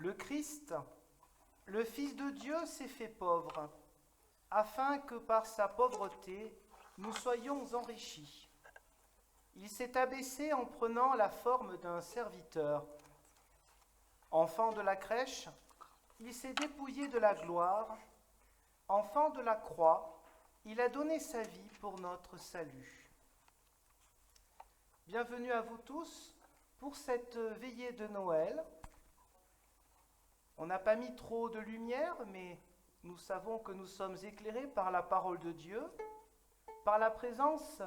Le Christ, le Fils de Dieu, s'est fait pauvre, afin que par sa pauvreté, nous soyons enrichis. Il s'est abaissé en prenant la forme d'un serviteur. Enfant de la crèche, il s'est dépouillé de la gloire. Enfant de la croix, il a donné sa vie pour notre salut. Bienvenue à vous tous pour cette veillée de Noël. On n'a pas mis trop de lumière, mais nous savons que nous sommes éclairés par la parole de Dieu, par la présence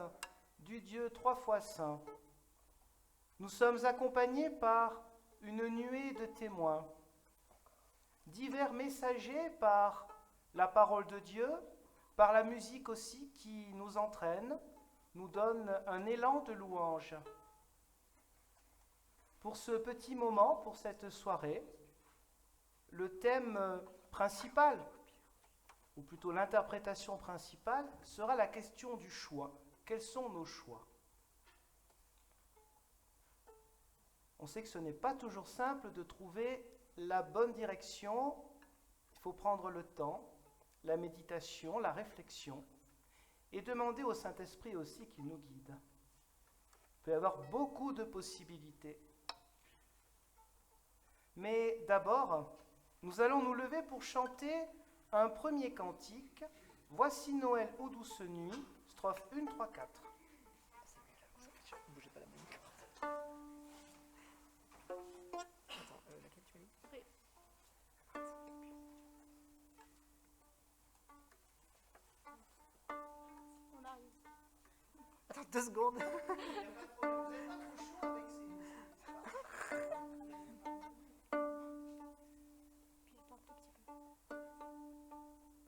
du Dieu trois fois saint. Nous sommes accompagnés par une nuée de témoins, divers messagers par la parole de Dieu, par la musique aussi qui nous entraîne, nous donne un élan de louange. Pour ce petit moment, pour cette soirée, le thème principal, ou plutôt l'interprétation principale, sera la question du choix. Quels sont nos choix ? On sait que ce n'est pas toujours simple de trouver la bonne direction. Il faut prendre le temps, la méditation, la réflexion, et demander au Saint-Esprit aussi qu'il nous guide. Il peut y avoir beaucoup de possibilités. Mais d'abord, nous allons nous lever pour chanter un premier cantique. Voici Noël aux douces nuits, strophes 1, 3, 4. Bougez pas la main. Attends, laquelle tu as dit ? Oui. On arrive. Attends 2 secondes. Puis attends un tout petit peu.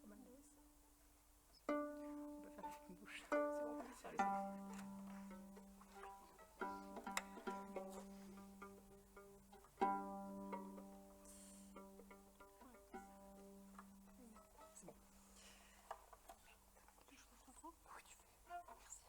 Pas mal. On peut faire avec une bouche. C'est bon, allez-y. C'est bon. Je fais trop. Oui, tu fais. Merci.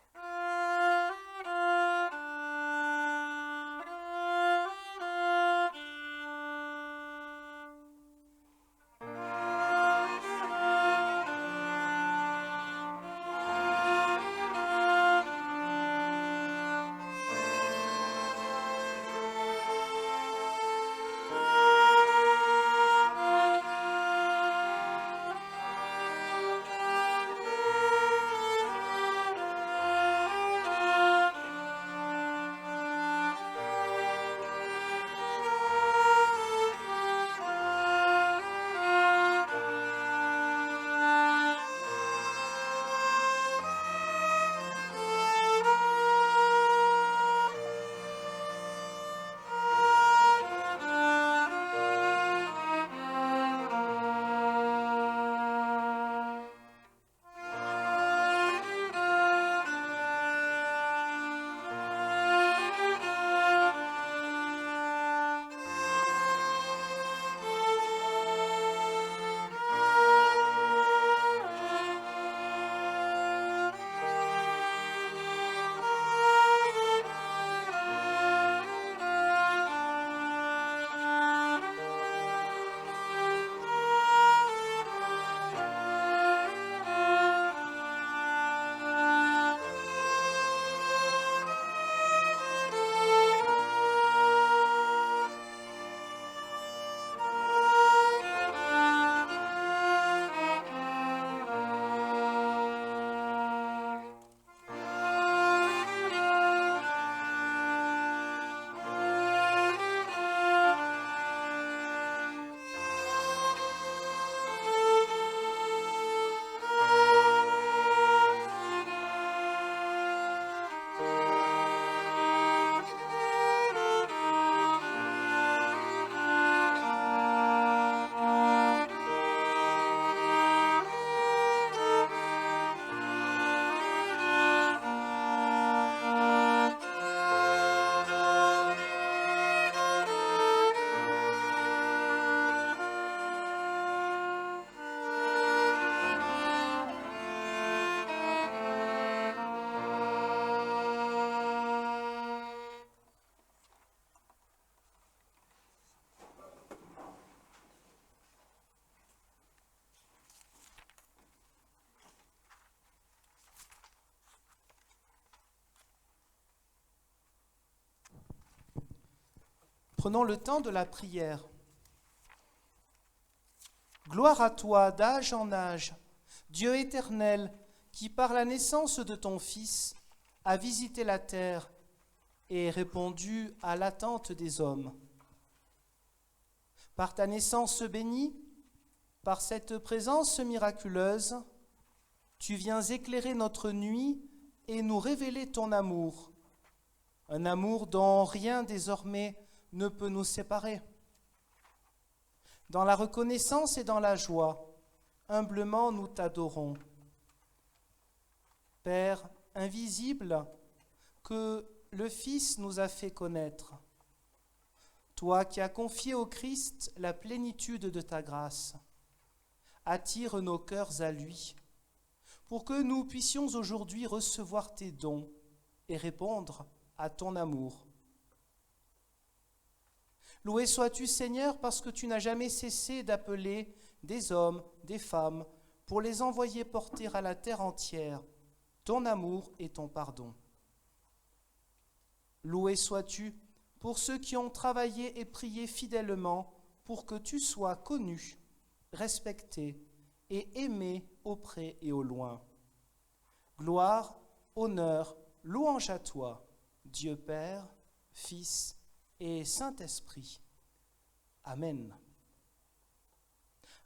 Prenons le temps de la prière. Gloire à toi, d'âge en âge, Dieu éternel, qui par la naissance de ton Fils a visité la terre et répondu à l'attente des hommes. Par ta naissance bénie, par cette présence miraculeuse, tu viens éclairer notre nuit et nous révéler ton amour, un amour dont rien désormais ne peut nous séparer. Dans la reconnaissance et dans la joie, humblement nous t'adorons. Père invisible, que le Fils nous a fait connaître, toi qui as confié au Christ la plénitude de ta grâce, attire nos cœurs à lui, pour que nous puissions aujourd'hui recevoir tes dons et répondre à ton amour. Loué sois-tu, Seigneur, parce que tu n'as jamais cessé d'appeler des hommes, des femmes, pour les envoyer porter à la terre entière ton amour et ton pardon. Loué sois-tu pour ceux qui ont travaillé et prié fidèlement pour que tu sois connu, respecté et aimé auprès et au loin. Gloire, honneur, louange à toi, Dieu Père, Fils et Saint-Esprit. Amen.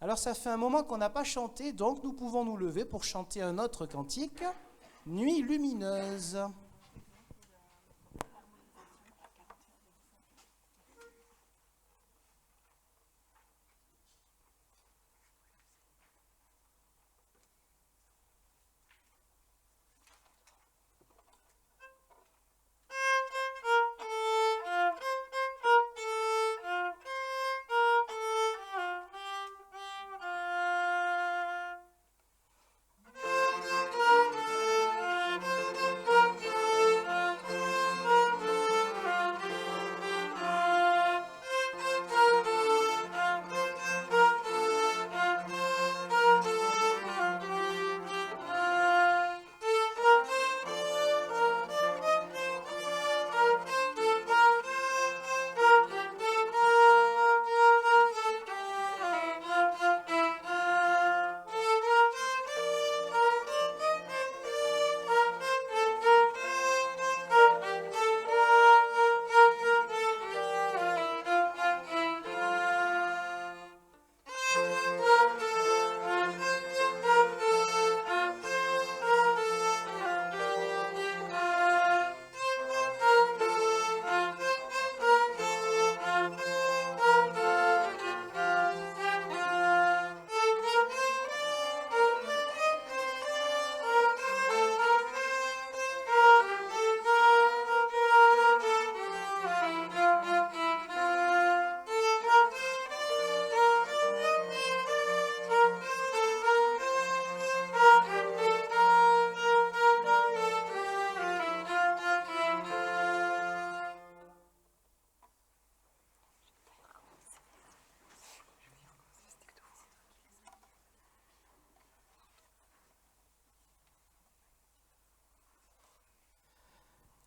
Alors ça fait un moment qu'on n'a pas chanté, donc nous pouvons nous lever pour chanter un autre cantique, Nuit lumineuse.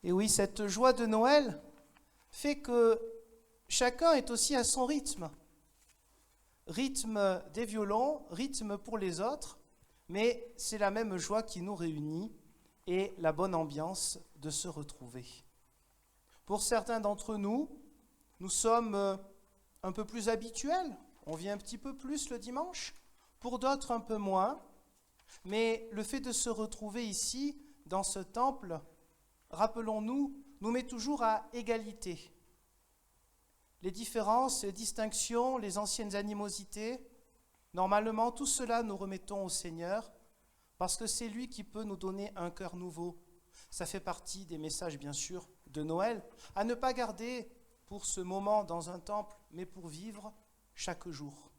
Et oui, cette joie de Noël fait que chacun est aussi à son rythme. Rythme des violons, rythme pour les autres, mais c'est la même joie qui nous réunit et la bonne ambiance de se retrouver. Pour certains d'entre nous, nous sommes un peu plus habituels, on vient un petit peu plus le dimanche, pour d'autres un peu moins, mais le fait de se retrouver ici, dans ce temple, rappelons-nous, nous met toujours à égalité. Les différences, les distinctions, les anciennes animosités, normalement, tout cela nous remettons au Seigneur parce que c'est lui qui peut nous donner un cœur nouveau. Ça fait partie des messages, bien sûr, de Noël, à ne pas garder pour ce moment dans un temple, mais pour vivre chaque jour.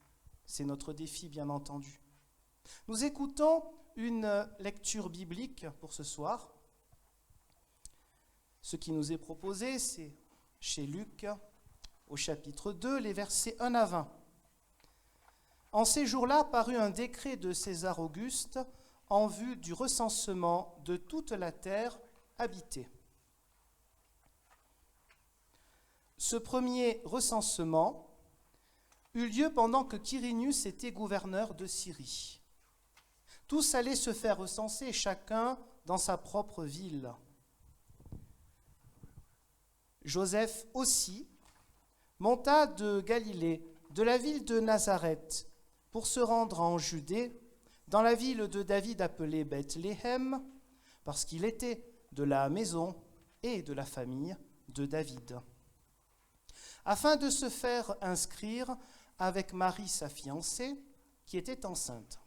C'est notre défi, bien entendu. Nous écoutons une lecture biblique pour ce soir. Ce qui nous est proposé, c'est chez Luc, au chapitre 2, les versets 1 à 20. En ces jours-là parut un décret de César Auguste en vue du recensement de toute la terre habitée. Ce premier recensement eut lieu pendant que Quirinius était gouverneur de Syrie. Tous allaient se faire recenser, chacun dans sa propre ville. Joseph aussi monta de Galilée, de la ville de Nazareth, pour se rendre en Judée, dans la ville de David appelée Bethléem, parce qu'il était de la maison et de la famille de David, afin de se faire inscrire avec Marie, sa fiancée, qui était enceinte.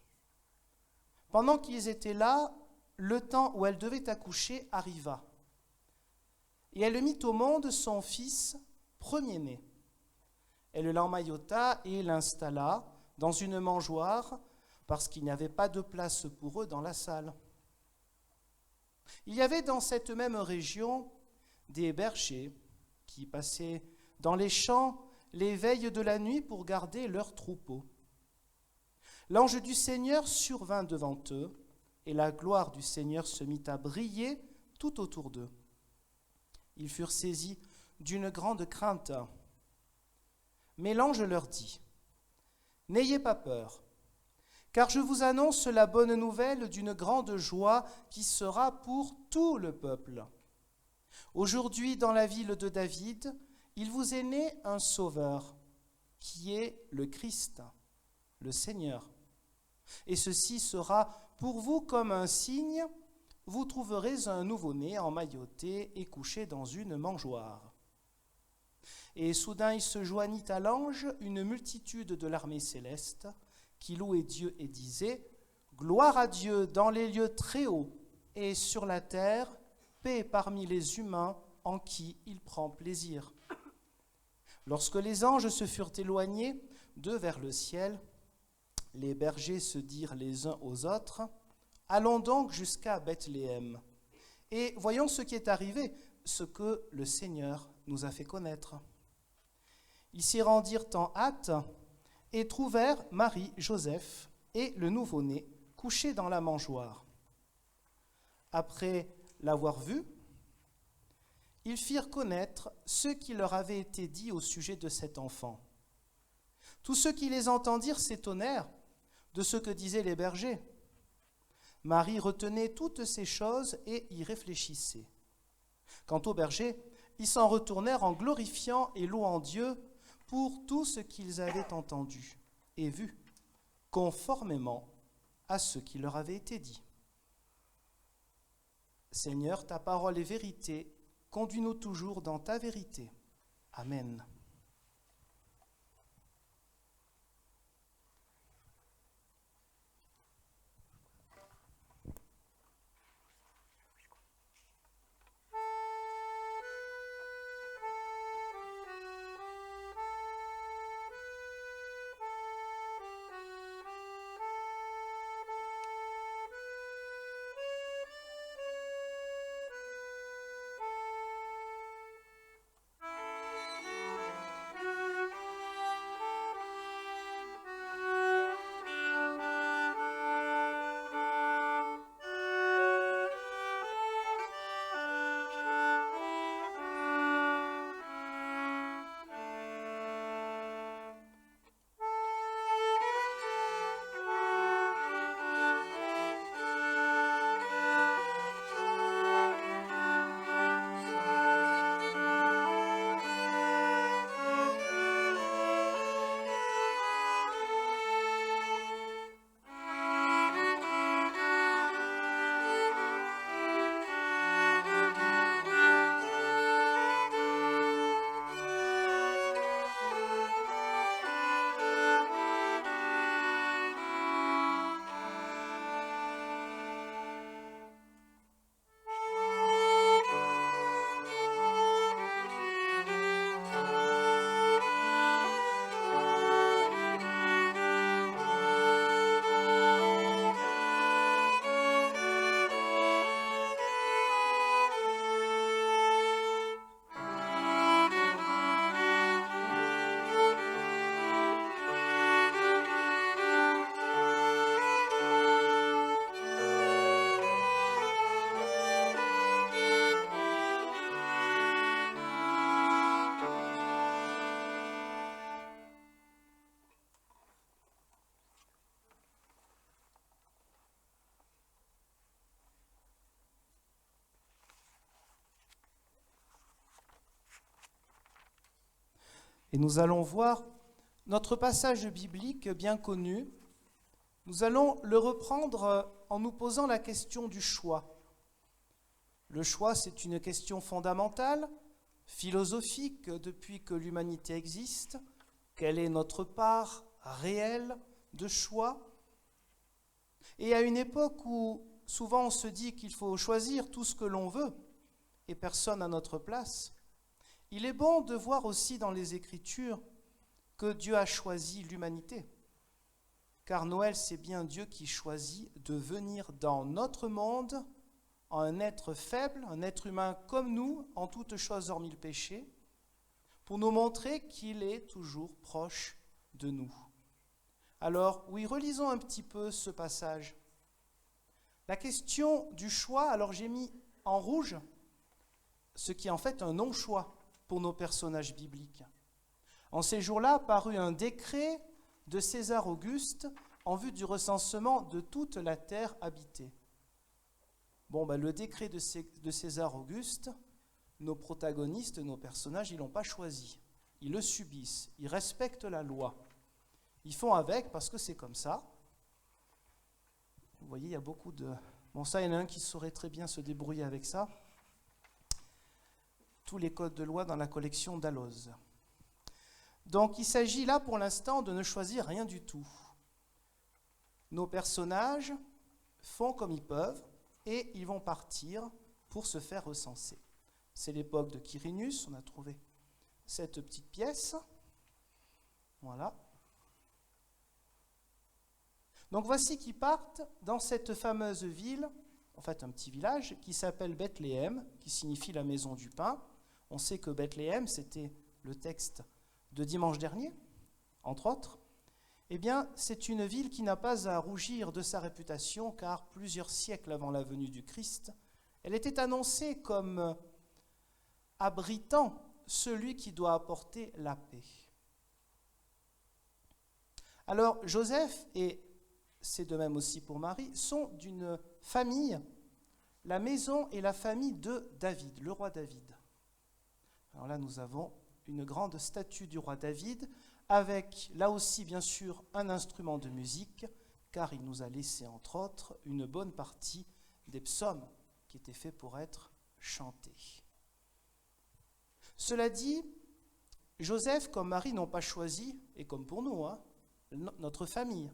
Pendant qu'ils étaient là, le temps où elle devait accoucher arriva. Et elle mit au monde son fils premier-né. Elle l'emmaillota et l'installa dans une mangeoire, parce qu'il n'y avait pas de place pour eux dans la salle. Il y avait dans cette même région des bergers qui passaient dans les champs les veilles de la nuit pour garder leurs troupeaux. L'ange du Seigneur survint devant eux, et la gloire du Seigneur se mit à briller tout autour d'eux. Ils furent saisis d'une grande crainte. Mais l'ange leur dit : « N'ayez pas peur, car je vous annonce la bonne nouvelle d'une grande joie qui sera pour tout le peuple. Aujourd'hui, dans la ville de David, il vous est né un sauveur, qui est le Christ, le Seigneur. Et ceci sera pour vous comme un signe, vous trouverez un nouveau-né emmailloté et couché dans une mangeoire. » Et soudain il se joignit à l'ange une multitude de l'armée céleste qui louait Dieu et disait : « Gloire à Dieu dans les lieux très hauts, et sur la terre, paix parmi les humains en qui il prend plaisir. » Lorsque les anges se furent éloignés d'eux vers le ciel, les bergers se dirent les uns aux autres : « Allons donc jusqu'à Bethléem, et voyons ce qui est arrivé, ce que le Seigneur nous a fait connaître. » Ils s'y rendirent en hâte et trouvèrent Marie, Joseph et le nouveau-né couchés dans la mangeoire. Après l'avoir vu, ils firent connaître ce qui leur avait été dit au sujet de cet enfant. Tous ceux qui les entendirent s'étonnèrent de ce que disaient les bergers. Marie retenait toutes ces choses et y réfléchissait. Quant aux bergers, ils s'en retournèrent en glorifiant et louant Dieu pour tout ce qu'ils avaient entendu et vu, conformément à ce qui leur avait été dit. Seigneur, ta parole est vérité, conduis-nous toujours dans ta vérité. Amen. Et nous allons voir notre passage biblique bien connu. Nous allons le reprendre en nous posant la question du choix. Le choix, c'est une question fondamentale, philosophique depuis que l'humanité existe. Quelle est notre part réelle de choix? Et à une époque où souvent on se dit qu'il faut choisir tout ce que l'on veut et personne à notre place, il est bon de voir aussi dans les Écritures que Dieu a choisi l'humanité. Car Noël, c'est bien Dieu qui choisit de venir dans notre monde en un être faible, un être humain comme nous, en toutes choses hormis le péché, pour nous montrer qu'il est toujours proche de nous. Alors, oui, relisons un petit peu ce passage. La question du choix, alors j'ai mis en rouge ce qui est en fait un non-choix pour nos personnages bibliques. En ces jours-là, parut un décret de César Auguste en vue du recensement de toute la terre habitée. Le décret de César Auguste, nos protagonistes, nos personnages, ils ne l'ont pas choisi. Ils le subissent, ils respectent la loi. Ils font avec parce que c'est comme ça. Vous voyez, il y a beaucoup de... ça, il y en a un qui saurait très bien se débrouiller avec ça. Tous les codes de loi dans la collection Dalloz. Donc, il s'agit là, pour l'instant, de ne choisir rien du tout. Nos personnages font comme ils peuvent et ils vont partir pour se faire recenser. C'est l'époque de Quirinius, on a trouvé cette petite pièce. Voilà. Donc voici qu'ils partent dans cette fameuse ville, en fait un petit village, qui s'appelle Bethléem, qui signifie la maison du pain. On sait que Bethléem, c'était le texte de dimanche dernier, entre autres. Eh bien, c'est une ville qui n'a pas à rougir de sa réputation, car plusieurs siècles avant la venue du Christ, elle était annoncée comme abritant celui qui doit apporter la paix. Alors, Joseph, et c'est de même aussi pour Marie, sont d'une famille, la maison et la famille de David, le roi David. Alors là, nous avons une grande statue du roi David, avec là aussi bien sûr un instrument de musique, car il nous a laissé entre autres une bonne partie des psaumes qui étaient faits pour être chantés. Cela dit, Joseph comme Marie n'ont pas choisi, et comme pour nous, notre famille.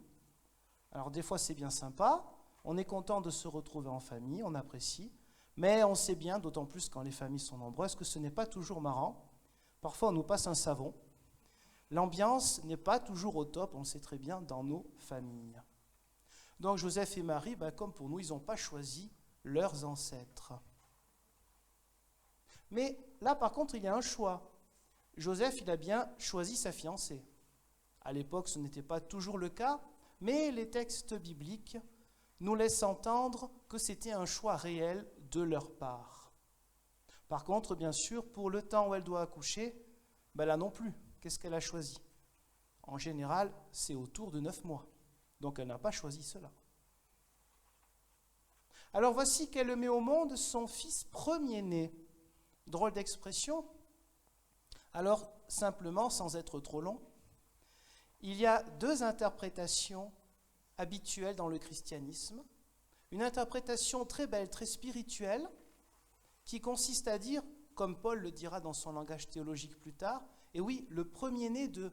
Alors des fois c'est bien sympa, on est content de se retrouver en famille, on apprécie, mais on sait bien, d'autant plus quand les familles sont nombreuses, que ce n'est pas toujours marrant. Parfois on nous passe un savon. L'ambiance n'est pas toujours au top, on le sait très bien, dans nos familles. Donc Joseph et Marie, comme pour nous, ils n'ont pas choisi leurs ancêtres. Mais là par contre il y a un choix. Joseph, il a bien choisi sa fiancée. À l'époque ce n'était pas toujours le cas, mais les textes bibliques nous laissent entendre que c'était un choix réel de leur part. Par contre, bien sûr, pour le temps où elle doit accoucher, là non plus. Qu'est-ce qu'elle a choisi? En général, c'est autour de 9 mois. Donc elle n'a pas choisi cela. Alors voici qu'elle met au monde son fils premier-né. Drôle d'expression. Alors, simplement, sans être trop long, il y a deux interprétations habituelles dans le christianisme. Une interprétation très belle, très spirituelle, qui consiste à dire, comme Paul le dira dans son langage théologique plus tard, et oui, le premier-né de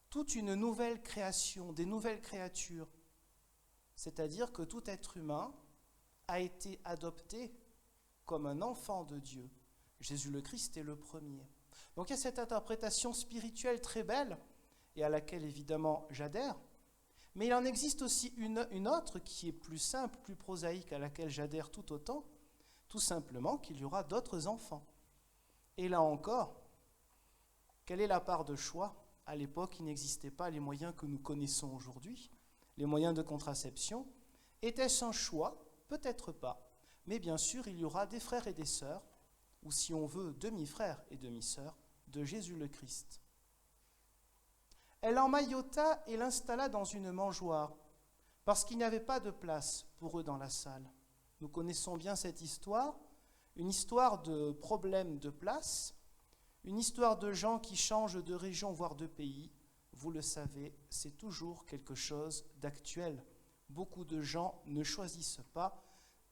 toute une nouvelle création, des nouvelles créatures. C'est-à-dire que tout être humain a été adopté comme un enfant de Dieu. Jésus le Christ est le premier. Donc il y a cette interprétation spirituelle très belle, et à laquelle évidemment j'adhère, mais il en existe aussi une autre qui est plus simple, plus prosaïque, à laquelle j'adhère tout autant, tout simplement qu'il y aura d'autres enfants. Et là encore, quelle est la part de choix? À l'époque, il n'existait pas les moyens que nous connaissons aujourd'hui, les moyens de contraception. Était-ce un choix? Peut-être pas. Mais bien sûr, il y aura des frères et des sœurs, ou si on veut, demi-frères et demi-sœurs, de Jésus le Christ. Elle emmaillota et l'installa dans une mangeoire, parce qu'il n'y avait pas de place pour eux dans la salle. Nous connaissons bien cette histoire, une histoire de problème de place, Une histoire de gens qui changent de région, voire de pays, vous le savez, c'est toujours quelque chose d'actuel. Beaucoup de gens ne choisissent pas,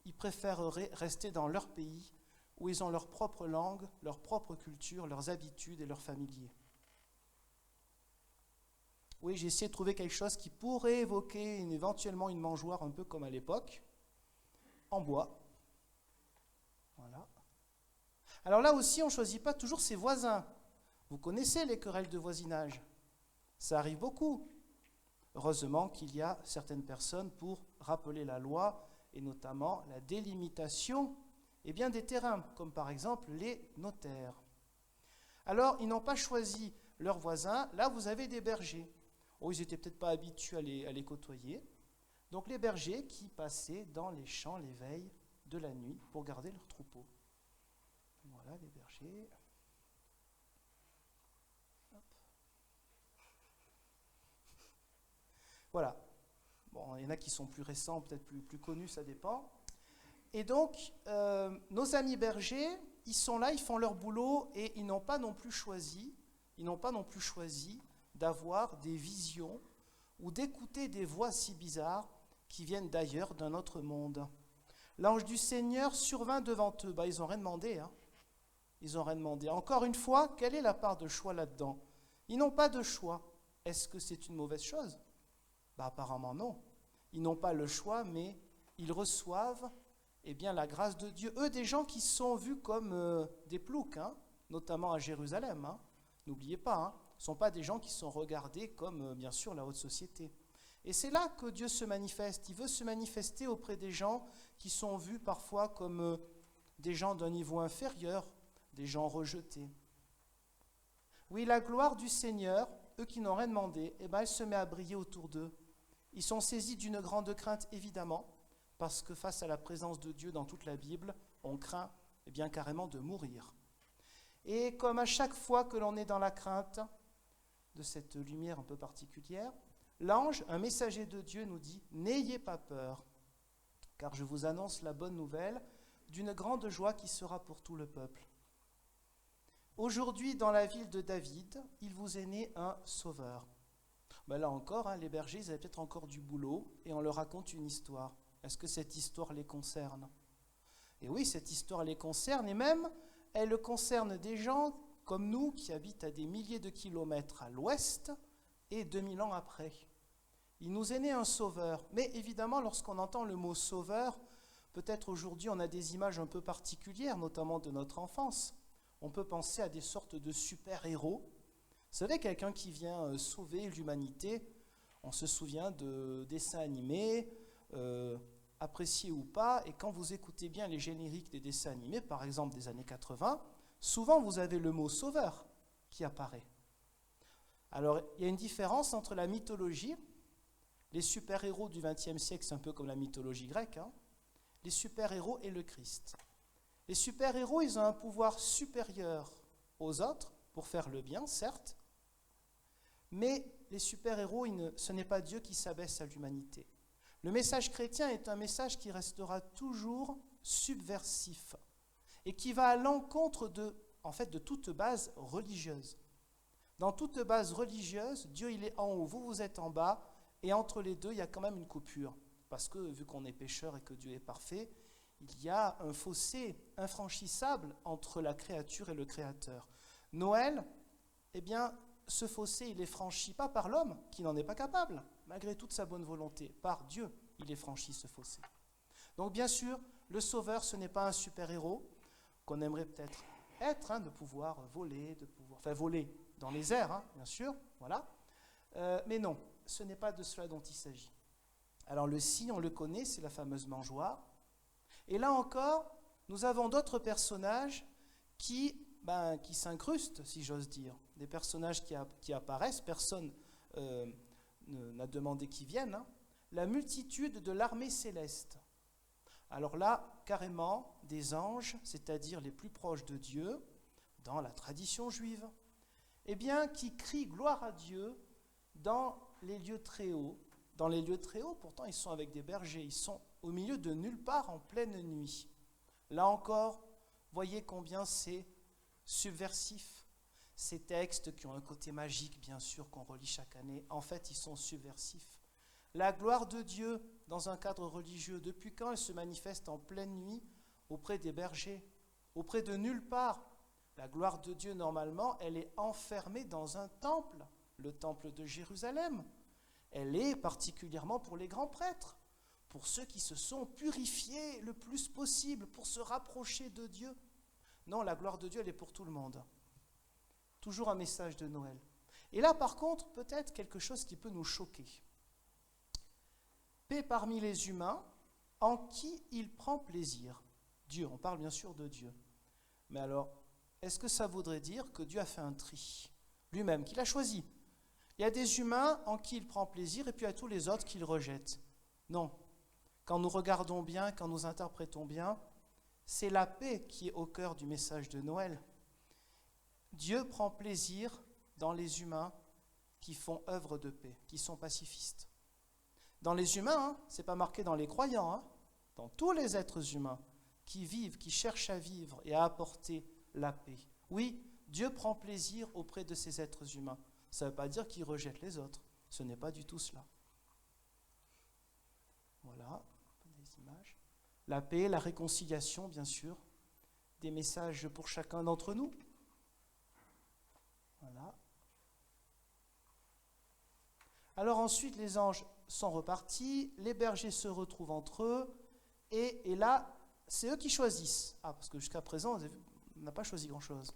ils préféreraient rester dans leur pays où ils ont leur propre langue, leur propre culture, leurs habitudes et leurs familiers. Oui, j'ai essayé de trouver quelque chose qui pourrait évoquer éventuellement une mangeoire un peu comme à l'époque, en bois. Voilà. Alors là aussi, on ne choisit pas toujours ses voisins. Vous connaissez les querelles de voisinage. Ça arrive beaucoup. Heureusement qu'il y a certaines personnes pour rappeler la loi et notamment la délimitation des terrains, comme par exemple les notaires. Alors, ils n'ont pas choisi leurs voisins. Là, vous avez des bergers. Oh, ils n'étaient peut-être pas habitués à les côtoyer. Donc, les bergers qui passaient dans les champs les veilles de la nuit pour garder leurs troupeaux. Voilà, les bergers. Hop. Voilà. Bon, il y en a qui sont plus récents, peut-être plus connus, ça dépend. Et donc, nos amis bergers, ils sont là, ils font leur boulot et ils n'ont pas non plus choisi d'avoir des visions ou d'écouter des voix si bizarres qui viennent d'ailleurs, d'un autre monde. L'ange du Seigneur survint devant eux. Ils n'ont rien demandé. Ils n'ont rien demandé. Encore une fois, quelle est la part de choix là-dedans? Ils n'ont pas de choix. Est-ce que c'est une mauvaise chose? Apparemment non. Ils n'ont pas le choix, mais ils reçoivent la grâce de Dieu. Eux, des gens qui sont vus comme des ploucs, notamment à Jérusalem. N'oubliez pas, ce ne sont pas des gens qui sont regardés comme, bien sûr, la haute société. Et c'est là que Dieu se manifeste. Il veut se manifester auprès des gens qui sont vus parfois comme des gens d'un niveau inférieur, des gens rejetés. Oui, la gloire du Seigneur, eux qui n'ont rien demandé, elle se met à briller autour d'eux. Ils sont saisis d'une grande crainte, évidemment, parce que face à la présence de Dieu dans toute la Bible, on craint carrément de mourir. Et comme à chaque fois que l'on est dans la crainte de cette lumière un peu particulière, l'ange, un messager de Dieu, nous dit « N'ayez pas peur, car je vous annonce la bonne nouvelle d'une grande joie qui sera pour tout le peuple. Aujourd'hui, dans la ville de David, il vous est né un sauveur. » Là encore, les bergers, ils avaient peut-être encore du boulot, et on leur raconte une histoire. Est-ce que cette histoire les concerne? Et oui, cette histoire les concerne, et même, elle concerne des gens comme nous, qui habitent à des milliers de kilomètres à l'ouest, et 2000 ans après. Il nous est né un sauveur. Mais évidemment, lorsqu'on entend le mot sauveur, peut-être aujourd'hui on a des images un peu particulières, notamment de notre enfance. On peut penser à des sortes de super-héros. Vous savez, quelqu'un qui vient sauver l'humanité, on se souvient de dessins animés, appréciés ou pas, et quand vous écoutez bien les génériques des dessins animés, par exemple des années 80, souvent vous avez le mot sauveur qui apparaît. Alors, il y a une différence entre la mythologie, les super-héros du XXe siècle, c'est un peu comme la mythologie grecque, les super-héros et le Christ. Les super-héros, ils ont un pouvoir supérieur aux autres pour faire le bien, certes, mais les super-héros, ce n'est pas Dieu qui s'abaisse à l'humanité. Le message chrétien est un message qui restera toujours subversif et qui va à l'encontre de toute base religieuse. Dans toute base religieuse, Dieu il est en haut, vous êtes en bas, et entre les deux, il y a quand même une coupure. Parce que, vu qu'on est pécheur et que Dieu est parfait, il y a un fossé infranchissable entre la créature et le Créateur. Noël, ce fossé, il est franchi pas par l'homme, qui n'en est pas capable, malgré toute sa bonne volonté. Par Dieu, il est franchi ce fossé. Donc bien sûr, le Sauveur, ce n'est pas un super-héros qu'on aimerait peut-être être, de pouvoir voler, voler dans les airs, bien sûr, voilà. Mais non, ce n'est pas de cela dont il s'agit. Alors le signe, on le connaît, c'est la fameuse mangeoire. Et là encore, nous avons d'autres personnages qui s'incrustent, si j'ose dire. Des personnages qui apparaissent, personne n'a demandé qu'ils viennent. La multitude de l'armée céleste. Alors là, carrément, des anges, c'est-à-dire les plus proches de Dieu, dans la tradition juive, qui crient gloire à Dieu dans les lieux très hauts. Dans les lieux très hauts, pourtant, ils sont avec des bergers. Ils sont au milieu de nulle part en pleine nuit. Là encore, voyez combien c'est subversif. Ces textes qui ont un côté magique, bien sûr, qu'on relit chaque année, en fait, ils sont subversifs. La gloire de Dieu, dans un cadre religieux, depuis quand elle se manifeste en pleine nuit auprès des bergers, auprès de nulle part? La gloire de Dieu, normalement, elle est enfermée dans un temple, le temple de Jérusalem. Elle est particulièrement pour les grands prêtres, pour ceux qui se sont purifiés le plus possible, pour se rapprocher de Dieu. Non, la gloire de Dieu, elle est pour tout le monde. Toujours un message de Noël. Et là, par contre, peut-être quelque chose qui peut nous choquer. Paix parmi les humains, en qui il prend plaisir. Dieu, on parle bien sûr de Dieu. Mais alors, est-ce que ça voudrait dire que Dieu a fait un tri lui-même, qu'il a choisi? Il y a des humains en qui il prend plaisir et puis il y a tous les autres qu'il rejette. Non. Quand nous regardons bien, quand nous interprétons bien, c'est la paix qui est au cœur du message de Noël. Dieu prend plaisir dans les humains qui font œuvre de paix, qui sont pacifistes. Dans les humains, ce n'est pas marqué dans les croyants, dans tous les êtres humains qui vivent, qui cherchent à vivre et à apporter la paix. Oui, Dieu prend plaisir auprès de ces êtres humains. Ça ne veut pas dire qu'il rejette les autres. Ce n'est pas du tout cela. Voilà, des images. La paix, la réconciliation, bien sûr. Des messages pour chacun d'entre nous. Voilà. Alors ensuite, les anges sont repartis, les bergers se retrouvent entre eux, et là, c'est eux qui choisissent. Ah, parce que jusqu'à présent, on n'a pas choisi grand-chose.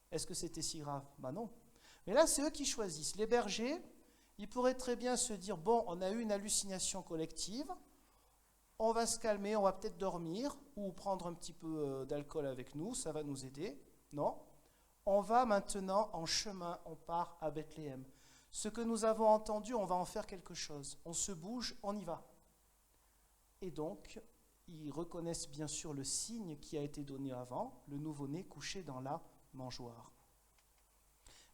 Est-ce que c'était si grave? Ben non. Mais là, c'est eux qui choisissent. Les bergers, ils pourraient très bien se dire, bon, on a eu une hallucination collective, on va se calmer, on va peut-être dormir, ou prendre un petit peu d'alcool avec nous, ça va nous aider. Non. On va maintenant en chemin, on part à Bethléem. Ce que nous avons entendu, on va en faire quelque chose. On se bouge, on y va. Et donc, ils reconnaissent bien sûr le signe qui a été donné avant, le nouveau-né couché dans la mangeoire.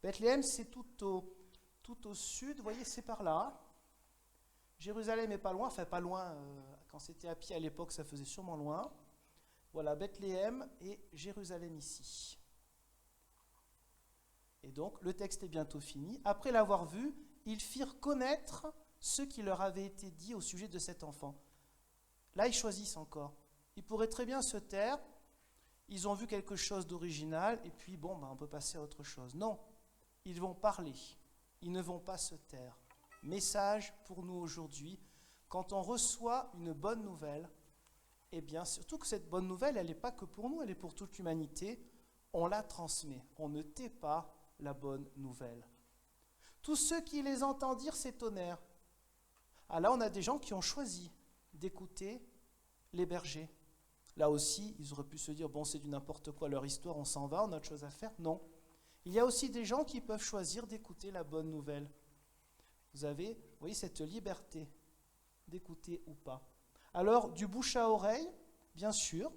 Bethléem, c'est tout au sud, vous voyez, c'est par là. Jérusalem est pas loin, enfin pas loin, quand c'était à pied à l'époque, ça faisait sûrement loin. Voilà, Bethléem et Jérusalem ici. Et donc, le texte est bientôt fini. Après l'avoir vu, ils firent connaître ce qui leur avait été dit au sujet de cet enfant. Là, ils choisissent encore. Ils pourraient très bien se taire. Ils ont vu quelque chose d'original, et puis, bon, on peut passer à autre chose. Non, ils vont parler. Ils ne vont pas se taire. Message pour nous aujourd'hui. Quand on reçoit une bonne nouvelle, eh bien, surtout que cette bonne nouvelle, elle n'est pas que pour nous, elle est pour toute l'humanité. On la transmet. On ne tait pas la bonne nouvelle. Tous ceux qui les entendent dire s'étonnèrent. Ah là, on a des gens qui ont choisi d'écouter les bergers. Là aussi, ils auraient pu se dire, bon, c'est du n'importe quoi leur histoire, on s'en va, on a autre chose à faire. Non. Il y a aussi des gens qui peuvent choisir d'écouter la bonne nouvelle. Vous voyez, cette liberté d'écouter ou pas. Alors, du bouche à oreille, bien sûr,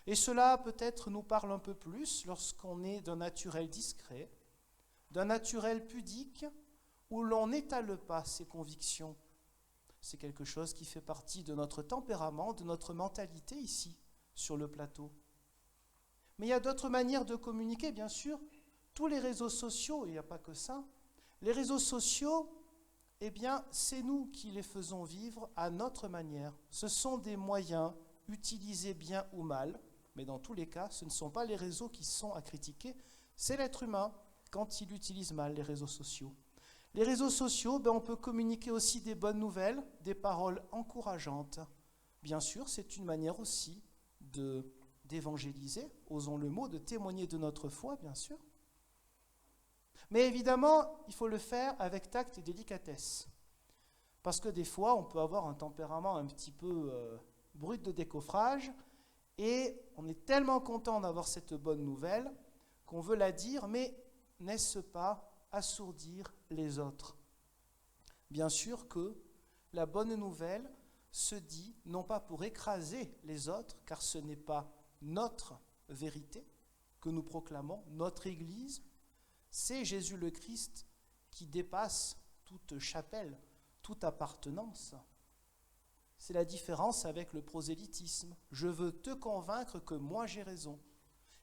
et cela peut-être nous parle un peu plus lorsqu'on est d'un naturel discret, d'un naturel pudique, où l'on n'étale pas ses convictions. C'est quelque chose qui fait partie de notre tempérament, de notre mentalité ici, sur le plateau. Mais il y a d'autres manières de communiquer, bien sûr. Tous les réseaux sociaux, il n'y a pas que ça. Les réseaux sociaux, eh bien, c'est nous qui les faisons vivre à notre manière. Ce sont des moyens utilisés bien ou mal, mais dans tous les cas, ce ne sont pas les réseaux qui sont à critiquer, c'est l'être humain quand il utilise mal les réseaux sociaux. Les réseaux sociaux, on peut communiquer aussi des bonnes nouvelles, des paroles encourageantes. Bien sûr, c'est une manière aussi d'évangéliser, osons le mot, de témoigner de notre foi, bien sûr. Mais évidemment, il faut le faire avec tact et délicatesse. Parce que des fois, on peut avoir un tempérament un petit peu brut de décoffrage, et on est tellement content d'avoir cette bonne nouvelle qu'on veut la dire, mais n'est-ce pas assourdir les autres? Bien sûr que la bonne nouvelle se dit non pas pour écraser les autres, car ce n'est pas notre vérité que nous proclamons, notre Église, c'est Jésus le Christ qui dépasse toute chapelle, toute appartenance. C'est la différence avec le prosélytisme. Je veux te convaincre que moi j'ai raison.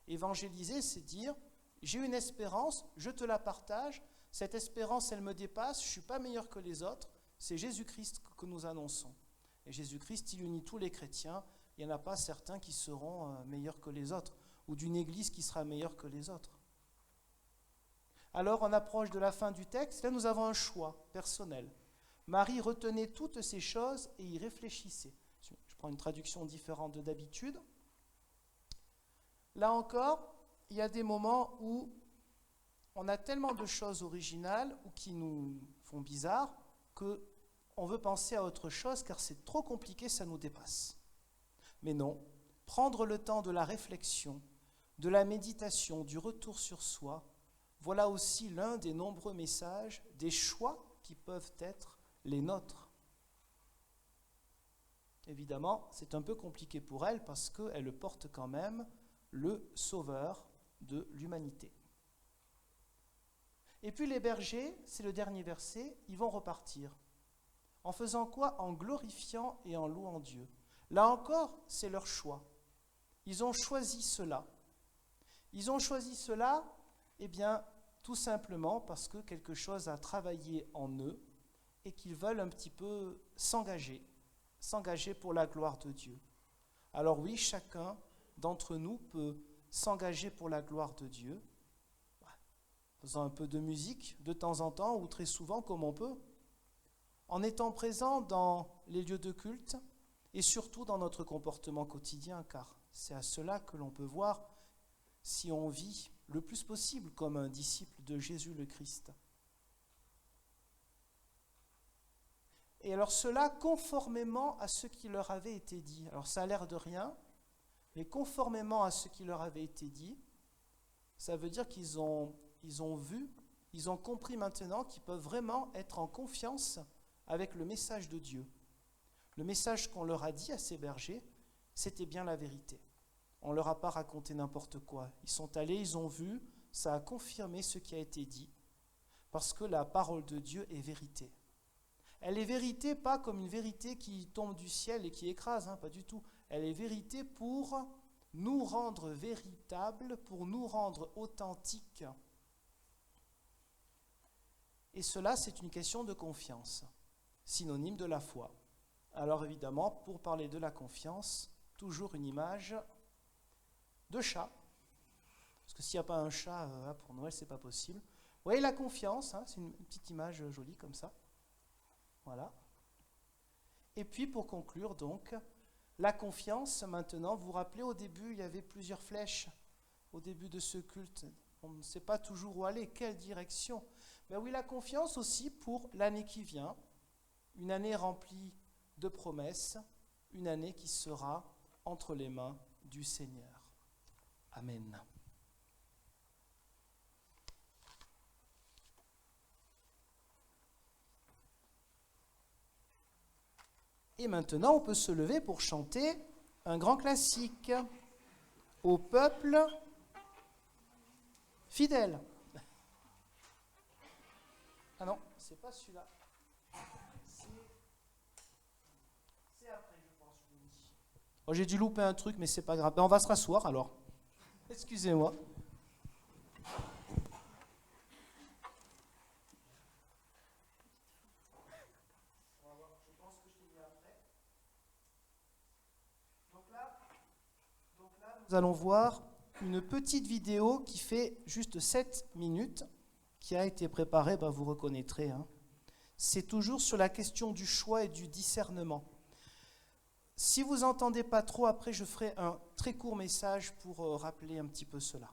Évangéliser, c'est dire, j'ai une espérance, je te la partage, cette espérance, elle me dépasse, je ne suis pas meilleur que les autres, c'est Jésus-Christ que nous annonçons. Et Jésus-Christ, il unit tous les chrétiens, il n'y en a pas certains qui seront meilleurs que les autres, ou d'une église qui sera meilleure que les autres. Alors, on approche de la fin du texte, là nous avons un choix personnel. Marie retenait toutes ces choses et y réfléchissait. Je prends une traduction différente de d'habitude. Là encore, il y a des moments où on a tellement de choses originales ou qui nous font bizarre qu'on veut penser à autre chose car c'est trop compliqué, ça nous dépasse. Mais non, prendre le temps de la réflexion, de la méditation, du retour sur soi, voilà aussi l'un des nombreux messages, des choix qui peuvent être les nôtres. Évidemment, c'est un peu compliqué pour elle parce qu'elle porte quand même le sauveur de l'humanité. Et puis les bergers, c'est le dernier verset, ils vont repartir. En faisant quoi? En glorifiant et en louant Dieu. Là encore, c'est leur choix. Ils ont choisi cela. Ils ont choisi cela, eh bien, tout simplement parce que quelque chose a travaillé en eux et qu'ils veulent un petit peu s'engager pour la gloire de Dieu. Alors oui, chacun d'entre nous peut s'engager pour la gloire de Dieu, faisant un peu de musique de temps en temps ou très souvent comme on peut, en étant présent dans les lieux de culte et surtout dans notre comportement quotidien, car c'est à cela que l'on peut voir si on vit le plus possible comme un disciple de Jésus le Christ. Et alors cela conformément à ce qui leur avait été dit. Alors ça a l'air de rien, mais conformément à ce qui leur avait été dit, ça veut dire qu'ils ont vu, ils ont compris maintenant qu'ils peuvent vraiment être en confiance avec le message de Dieu. Le message qu'on leur a dit à ces bergers, c'était bien la vérité. On ne leur a pas raconté n'importe quoi. Ils sont allés, ils ont vu, ça a confirmé ce qui a été dit, parce que la parole de Dieu est vérité. Elle est vérité pas comme une vérité qui tombe du ciel et qui écrase, pas du tout. Elle est vérité pour nous rendre véritables, pour nous rendre authentiques. Et cela, c'est une question de confiance, synonyme de la foi. Alors évidemment, pour parler de la confiance, toujours une image de chat. Parce que s'il n'y a pas un chat pour Noël, c'est pas possible. Vous voyez la confiance, c'est une petite image jolie comme ça. Voilà. Et puis pour conclure donc, la confiance maintenant, vous vous rappelez au début, il y avait plusieurs flèches au début de ce culte. On ne sait pas toujours où aller, quelle direction. Ben oui, la confiance aussi pour l'année qui vient, une année remplie de promesses, une année qui sera entre les mains du Seigneur. Amen. Et maintenant, on peut se lever pour chanter un grand classique au peuple fidèle. Ah non, c'est pas celui-là. C'est après, je pense. Oh, j'ai dû louper un truc, mais c'est pas grave. Ben, on va se rasseoir alors. Excusez-moi. Nous allons voir une petite vidéo qui fait juste 7 minutes, qui a été préparée, vous reconnaîtrez. C'est toujours sur la question du choix et du discernement. Si vous n'entendez pas trop, après je ferai un très court message pour rappeler un petit peu cela.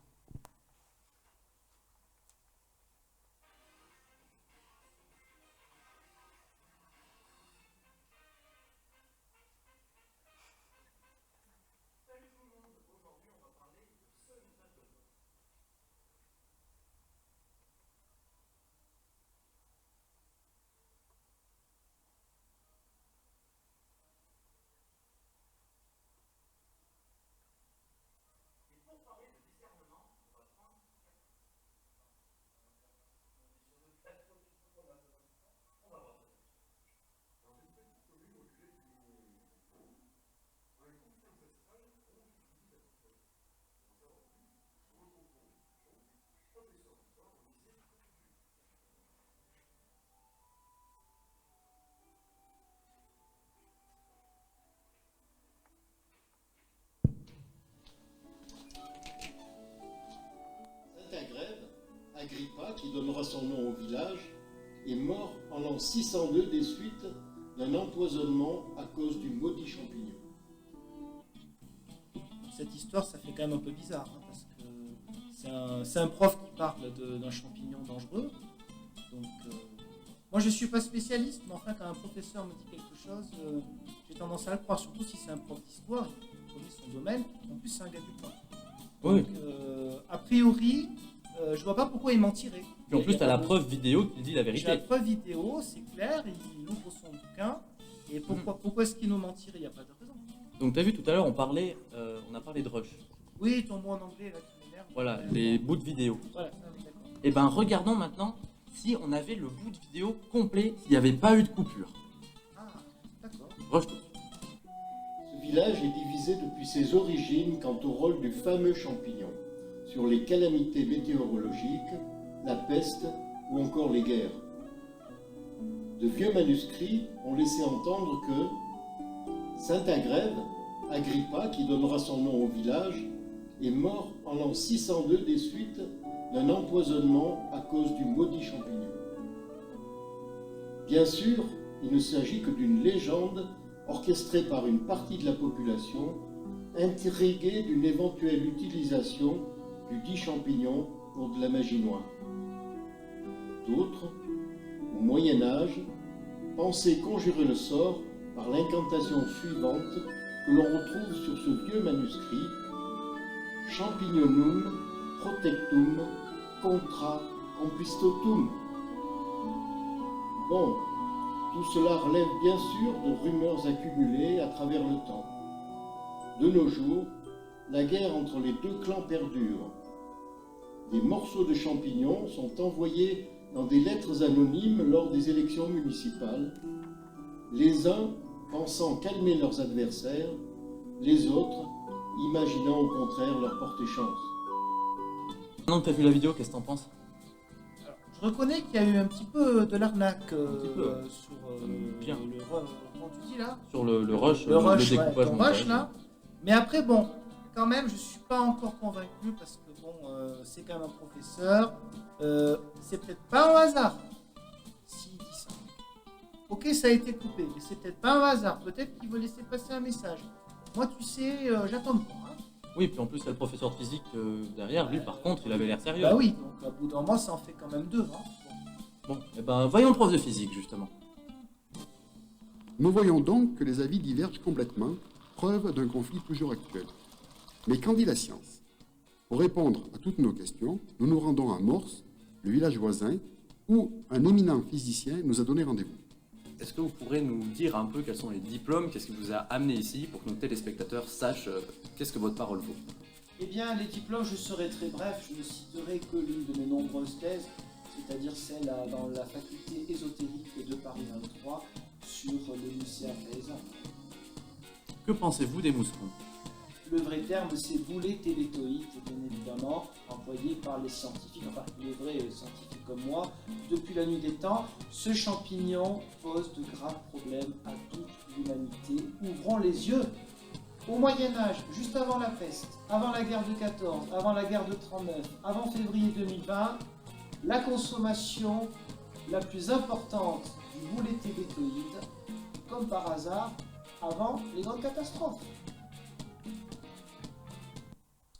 Agrippa, qui donnera son nom au village, est mort en l'an 602 des suites d'un empoisonnement à cause du maudit champignon. Cette histoire, ça fait quand même un peu bizarre, hein, parce que c'est un prof qui parle d'un champignon dangereux. Donc, moi, je ne suis pas spécialiste, mais enfin, quand un professeur me dit quelque chose, j'ai tendance à le croire, surtout si c'est un prof d'histoire, il connaît son domaine. En plus, c'est un gars du coin. Donc, a priori, je vois pas pourquoi il mentirait. Puis en plus, tu as la preuve vidéo qui dit la J'ai la vérité. preuve vidéo, c'est clair, il ouvre son bouquin. Et pourquoi est-ce qu'il nous mentirait? Il n'y a pas de raison. Donc, tu as vu tout à l'heure, on a parlé de Rush. Oui, ton mot en anglais, là, qui m'énerve. Voilà, les bouts de vidéo. Voilà, ça, oui, d'accord. Et ben, regardons maintenant si on avait le bout de vidéo complet, s'il n'y avait pas eu de coupure. Ah, d'accord. Rush tout. Ce village est divisé depuis ses origines quant au rôle du fameux champignon sur les calamités météorologiques, la peste ou encore les guerres. De vieux manuscrits ont laissé entendre que Saint Agrève, Agrippa, qui donnera son nom au village, est mort en l'an 602 des suites d'un empoisonnement à cause du maudit champignon. Bien sûr, il ne s'agit que d'une légende orchestrée par une partie de la population, intriguée d'une éventuelle utilisation du dit champignon pour de la magie noire. D'autres, au Moyen Âge, pensaient conjurer le sort par l'incantation suivante que l'on retrouve sur ce vieux manuscrit: Champignonum protectum contra complistotum. Bon, tout cela relève bien sûr de rumeurs accumulées à travers le temps. De nos jours, la guerre entre les deux clans perdure. Des morceaux de champignons sont envoyés dans des lettres anonymes lors des élections municipales, les uns pensant calmer leurs adversaires, les autres imaginant au contraire leur porter chance. Maintenant que tu as vu la vidéo, qu'est-ce que t'en penses? Alors, je reconnais qu'il y a eu un petit peu de l'arnaque petit peu. sur Bien. comment tu dis là? Sur le rush, Le rush, ouais, découpage ton montage. rush là. Mais après, bon, quand même, je suis pas encore convaincu parce que bon, c'est quand même un professeur. C'est peut-être pas un hasard s'il dit ça. Ok, ça a été coupé, mais c'est peut-être pas un hasard. Peut-être qu'il veut laisser passer un message. Moi, tu sais, j'attends de voir. Hein. Oui, puis en plus, il y a le professeur de physique derrière. Lui, par contre, il avait l'air sérieux. Bah oui, donc à bout d'un moment, ça en fait quand même deux. Hein. Bon, et ben, voyons le prof de physique, justement. Nous voyons donc que les avis divergent complètement, preuve d'un conflit toujours actuel. Mais qu'en dit la science? Pour répondre à toutes nos questions, nous nous rendons à Morse, le village voisin, où un éminent physicien nous a donné rendez-vous. Est-ce que vous pourrez nous dire un peu quels sont les diplômes, qu'est-ce qui vous a amené ici pour que nos téléspectateurs sachent qu'est-ce que votre parole vaut? Eh bien, les diplômes, je serai très bref. Je ne citerai que l'une de mes nombreuses thèses, c'est-à-dire celle dans la faculté ésotérique de Paris 23 sur les mystères raisin. Que pensez-vous des mouscons? Le vrai terme, c'est boulet télétoïde, bien évidemment, employé par les scientifiques, enfin les vrais scientifiques comme moi. Depuis la nuit des temps, ce champignon pose de graves problèmes à toute l'humanité. Ouvrons les yeux. Au Moyen-Âge, juste avant la peste, avant la guerre de 14, avant la guerre de 39, avant février 2020, la consommation la plus importante du boulet télétoïde, comme par hasard, avant les grandes catastrophes.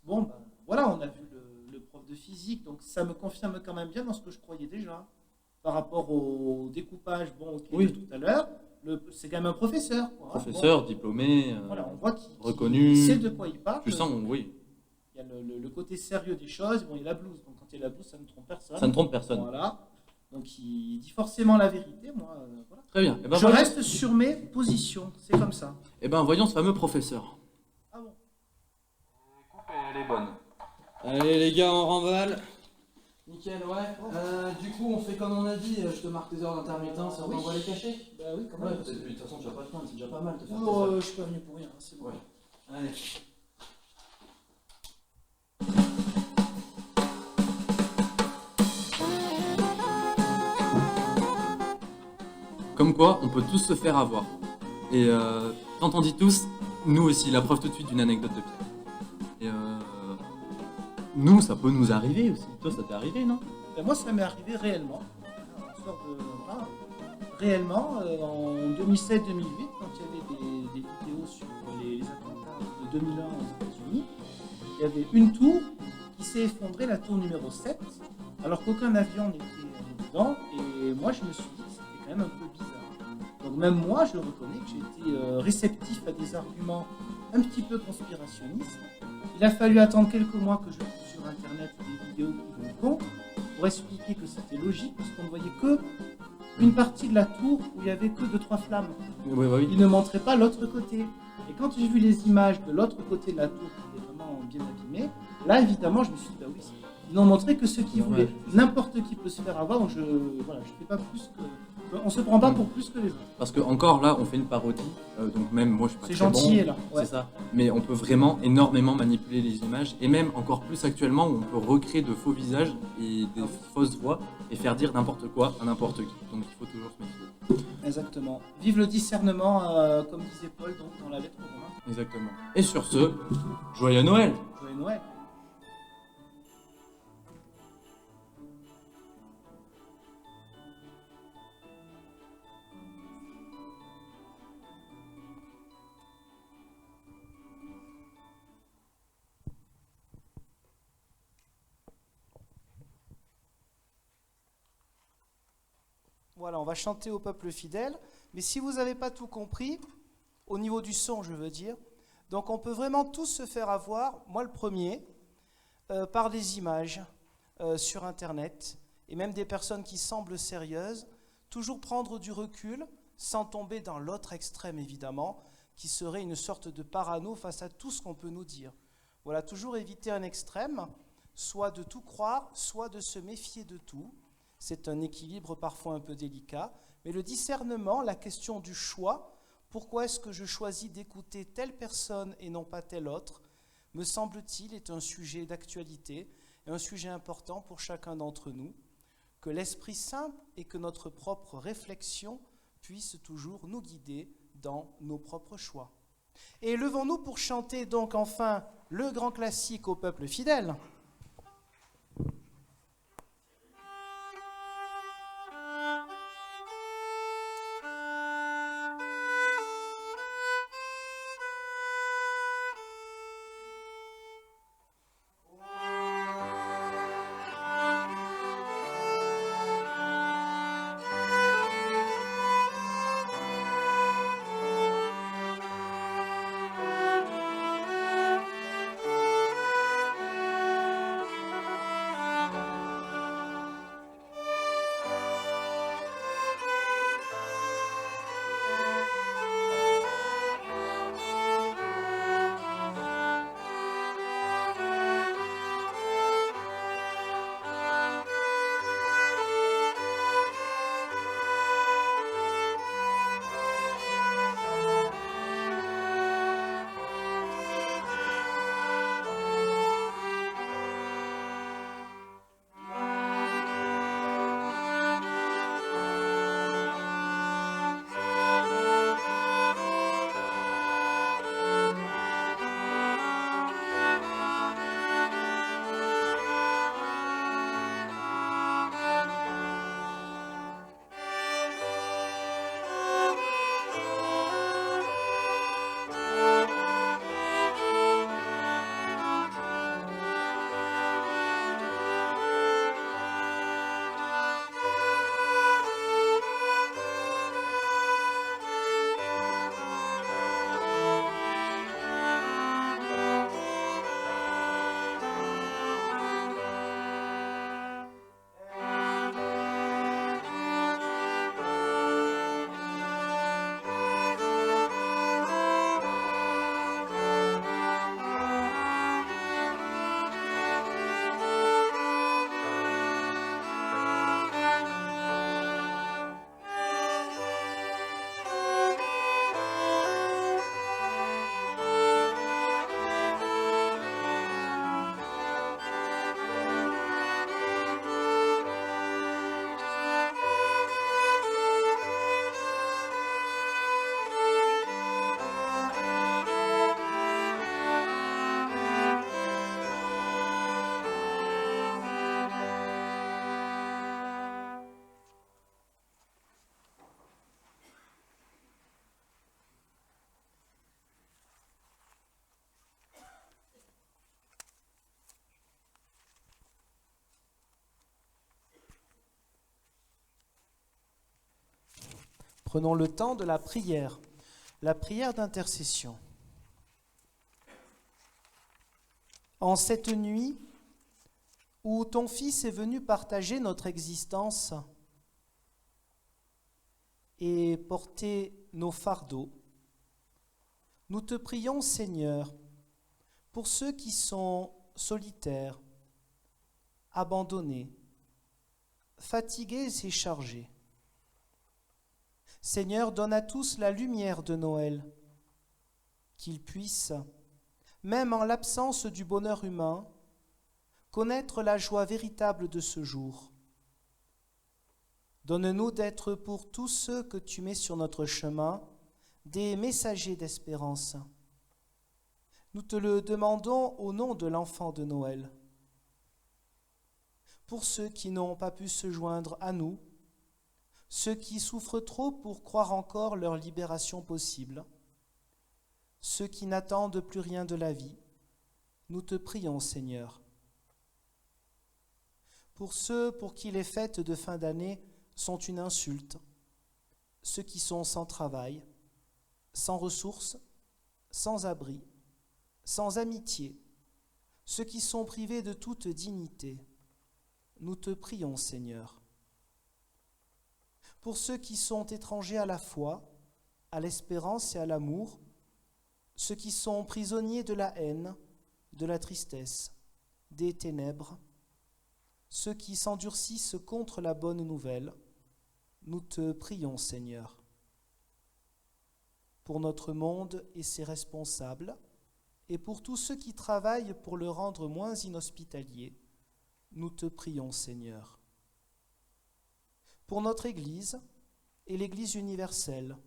Bon, ben, voilà, on a vu le prof de physique, donc ça me confirme quand même bien dans ce que je croyais déjà. Par rapport au découpage, bon, ok, Oui. de tout à l'heure, c'est quand même un professeur. Quoi, hein. Professeur, Bon, diplômé, voilà, on voit qu'il reconnu. sait de quoi il parle. Tu sens, oui, Il y a le côté sérieux des choses, bon, il y a la blouse, donc quand il y a la blouse, ça ne trompe personne. ça ne trompe personne. Voilà, donc il dit forcément la vérité, moi, voilà. Très bien. Et ben, Je reste sur mes positions, c'est comme ça. Et ben, voyons ce fameux professeur. Ah bon? Elle est bonne. Allez les gars, on remballe. Nickel, ouais. Du coup, on fait comme on a dit, je te marque tes heures d'intermittence et on Oui. envoie les cachets. Bah oui, quand Ouais, même. parce que de toute façon, tu vas pas te plaindre, c'est déjà pas mal de faire Non, tes heures. je suis pas venu pour rien, hein, c'est bon. Ouais. Allez. Comme quoi, on peut tous se faire avoir. Et quand on dit tous, nous aussi, la preuve tout de suite d'une anecdote de Pierre. Et nous, ça peut nous arriver aussi. Toi, ça t'est arrivé, non? Ben, moi, ça m'est arrivé réellement. Une sorte de, voilà, réellement, en 2007-2008, quand il y avait des vidéos sur les attentats de 2001 aux États-Unis, il y avait une tour qui s'est effondrée, la tour numéro 7, alors qu'aucun avion n'était dedans. Et moi, je me suis dit que c'était quand même un peu bizarre. Donc même moi, je reconnais que j'ai été réceptif à des arguments un petit peu conspirationnistes. Il a fallu attendre quelques mois que je trouve sur Internet des vidéos qui vont compte pour expliquer que c'était logique, parce qu'on ne voyait que une partie de la tour où il n'y avait que 2-3 flammes. Oui. Il ne montrait pas l'autre côté. Et quand j'ai vu les images de l'autre côté de la tour qui était vraiment bien abîmée, là évidemment je me suis dit, bah oui, ils n'ont montré que ce qu'ils voulaient. N'importe qui peut se faire avoir, donc je fais pas plus que... On se prend pas pour plus que les autres. Parce que encore là, on fait une parodie, donc même moi je suis pas C'est très gentil, bon, là. Ouais. c'est ça. Mais on peut vraiment énormément manipuler les images, et même encore plus actuellement, où on peut recréer de faux visages et des fausses voix et faire dire n'importe quoi à n'importe qui. Donc il faut toujours se méfier. Exactement. Vive le discernement, comme disait Paul donc, dans la lettre aux Romains. Exactement. Et sur ce, joyeux Noël! Joyeux Noël. Voilà, on va chanter au peuple fidèle. Mais si vous n'avez pas tout compris, au niveau du son, je veux dire, donc on peut vraiment tous se faire avoir, moi le premier, par des images sur Internet, et même des personnes qui semblent sérieuses, toujours prendre du recul, sans tomber dans l'autre extrême évidemment, qui serait une sorte de parano face à tout ce qu'on peut nous dire. Voilà, toujours éviter un extrême, soit de tout croire, soit de se méfier de tout. C'est un équilibre parfois un peu délicat, mais le discernement, la question du choix, pourquoi est-ce que je choisis d'écouter telle personne et non pas telle autre, me semble-t-il, est un sujet d'actualité et un sujet important pour chacun d'entre nous, que l'Esprit Saint et que notre propre réflexion puissent toujours nous guider dans nos propres choix. Et levons-nous pour chanter donc enfin le grand classique au peuple fidèle. Prenons le temps de la prière d'intercession. En cette nuit où ton Fils est venu partager notre existence et porter nos fardeaux, nous te prions, Seigneur, pour ceux qui sont solitaires, abandonnés, fatigués et chargés. Seigneur, donne à tous la lumière de Noël, qu'ils puissent, même en l'absence du bonheur humain, connaître la joie véritable de ce jour. Donne-nous d'être pour tous ceux que tu mets sur notre chemin des messagers d'espérance. Nous te le demandons au nom de l'enfant de Noël. Pour ceux qui n'ont pas pu se joindre à nous, ceux qui souffrent trop pour croire encore leur libération possible, ceux qui n'attendent plus rien de la vie, nous te prions, Seigneur. Pour ceux pour qui les fêtes de fin d'année sont une insulte, ceux qui sont sans travail, sans ressources, sans abri, sans amitié, ceux qui sont privés de toute dignité, nous te prions, Seigneur. Pour ceux qui sont étrangers à la foi, à l'espérance et à l'amour, ceux qui sont prisonniers de la haine, de la tristesse, des ténèbres, ceux qui s'endurcissent contre la bonne nouvelle, nous te prions, Seigneur. Pour notre monde et ses responsables, et pour tous ceux qui travaillent pour le rendre moins inhospitalier, nous te prions, Seigneur. Pour notre Église et l'Église universelle,